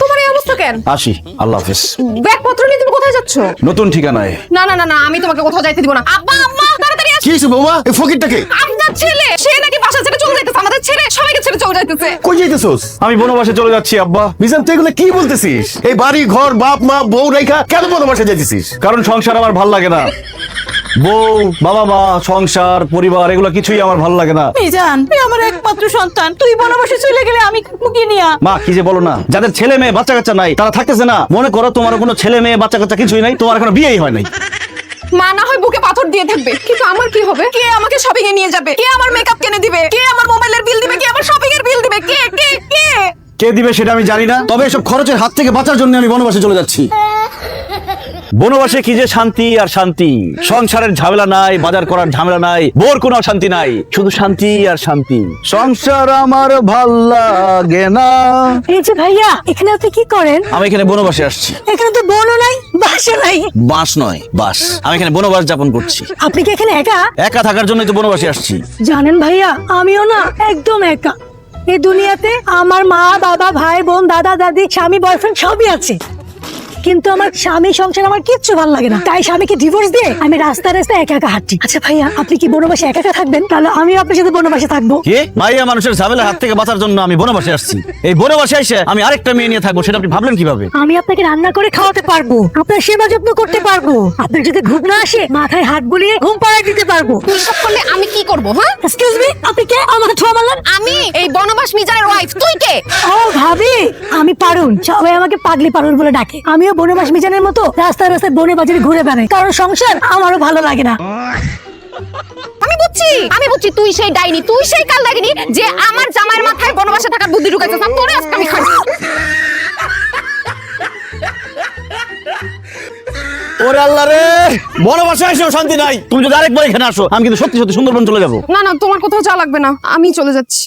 তোমার এই অবস্থা কেন? আসি, আল্লাহ হাফেজ। ব্যাগপত্র নিয়ে তুমি কোথায় যাচ্ছ? নতুন ঠিকানায়। না না না না, আমি তোমাকে কোথাও যাইতে দিব না। আব্বা আম্মা তাড়াতাড়ি আসো। কি হইছে বৌমা? এই ফকিরটাকে আপনার ছেলে সে নাকি বাসা ছেড়ে চলে যাইতেছে, আমাদের ছেলে সবাইকে ছেড়ে চলে যাইতেছে। কই যাইতেছস? আমি বনবাসে চলে যাচ্ছি আব্বা। মিজান তুই এগুলো কি বলতেছিস? এই বাড়ি ঘর বাপ মা বউ রেখা কেন বনবাসে যাইতেছিস? কারণ সংসার আমার ভাল লাগে না। বউ, বাবা মা, সংসার, পরিবার এগুলো কিছুই আমার ভাল লাগে না। মিজান, তুই আমার একমাত্র সন্তান, তুই বনবাসে চলে গেলে আমি মুখে নিয়া। মা, কি যে বলো না, যাদের ছেলে মেয়ে বাচ্চা কাচ্চা নাই তারা থাকতেছে না। মনে করো তোমার কোনো ছেলে মেয়ে বাচ্চা কাচ্চা কিছুই নাই, তোমার এখনো বিয়েই হয় নাই। মা না হয় বুকে পাথর দিয়ে থাকবে, কিন্তু আমার কি হবে? কে আমাকে শপিং এ নিয়ে যাবে? কে আমার মেকআপ কিনে দিবে? কে আমার মোবাইলের বিল দিবে? কে আমার শপিং এর বিল দিবে? কে কে কে? কে দিবে সেটা আমি জানি না, তবে এসব খরচের হাত থেকে বাঁচার জন্য আমি বনবাসে চলে যাচ্ছি। বনবাসে কি যে শান্তি আর শান্তি। সংসারের ঝামেলা নাই, বাজার করার ঝামেলা নাই, বোর কোনো শান্তি নাই, শুধু শান্তি আর শান্তি। সংসার আমার ভাল লাগে না। এই যে ভাইয়া, এখানে আপনি কি করেন? আমি এখানে বনবাসে আসছি। এখানে তো বনও নাই, বাসা নাই। বাস নয়, বাস। আমি এখানে বনবাস যাপন করছি। আপনি কি এখানে একা? একা থাকার জন্যই তো বনবাসে আসছি। জানেন ভাইয়া, আমিও না একদম একা। এই দুনিয়াতে আমার মা বাবা ভাই বোন দাদা দাদি স্বামী বয়ফ্রেন্ড সবই আছে, কিন্তু আমার স্বামী সংসার আমার কিচ্ছু ভালো লাগে না। তাই স্বামীকে ডিভোর্স দিয়ে আমি রাস্তায় রাস্তায় একা একা হাঁটি। আচ্ছা ভাইয়া, আপনি কি বনবাসে একা একা থাকবেন? তাহলে আমিও আপনার সাথে বনবাসে থাকবো। কি? মাইয়া মানুষের ঝামেলার হাত থেকে বাঁচার জন্য আমি বনবাসে আসছি। এই বনবাসে এসে আমি আরেকটা মেয়ে নিয়ে থাকবো, সেটা আপনি ভাবলেন কিভাবে? আমি আপনাকে রান্না করে খাওয়াতে পারবো, আপনার সেবা যত্ন করতে পারবো, আপনার যদি ঘুম না আসে মাথায় হাত বুলিয়ে ঘুম পাড়ায় দিতে পারবো। এসব করলে আমি কি করব? হ্যাঁ, এক্সকিউজ মি, আপনি কে? আমার ছোঁয়া মারলেন? আমি এই বনবাস মিজানের ওয়াইফ। তুই কে? ও ভাবি, আমি পারুন, সবাই আমাকে পাগলি পারুন বলে ডাকে। আমিও বনবাস মিজানের মতো রাস্তায় রাস্তায় বনে বাজারে ঘুরে বেড়াই, কারণ সংসার আমারও ভালো লাগে না। আমি বুঝছি তুই সেই ডাইনি, তুই সেই কাল ডাইনি যে আমার জামাইয়ের মাথায় বনবাসে থাকার বুদ্ধি ঢুকাইছিস। আর তোরে আজকে আমি খাই। ওরে আল্লাহ রে, বনবাসে এসেও শান্তি নাই। তুমি যদি আরেকবার এখানে আসো, আমি কিন্তু সত্যি সত্যি সুন্দরবন চলে যাবো। না না, তোমার কোথাও যাওয়া লাগবে না, আমি চলে যাচ্ছি।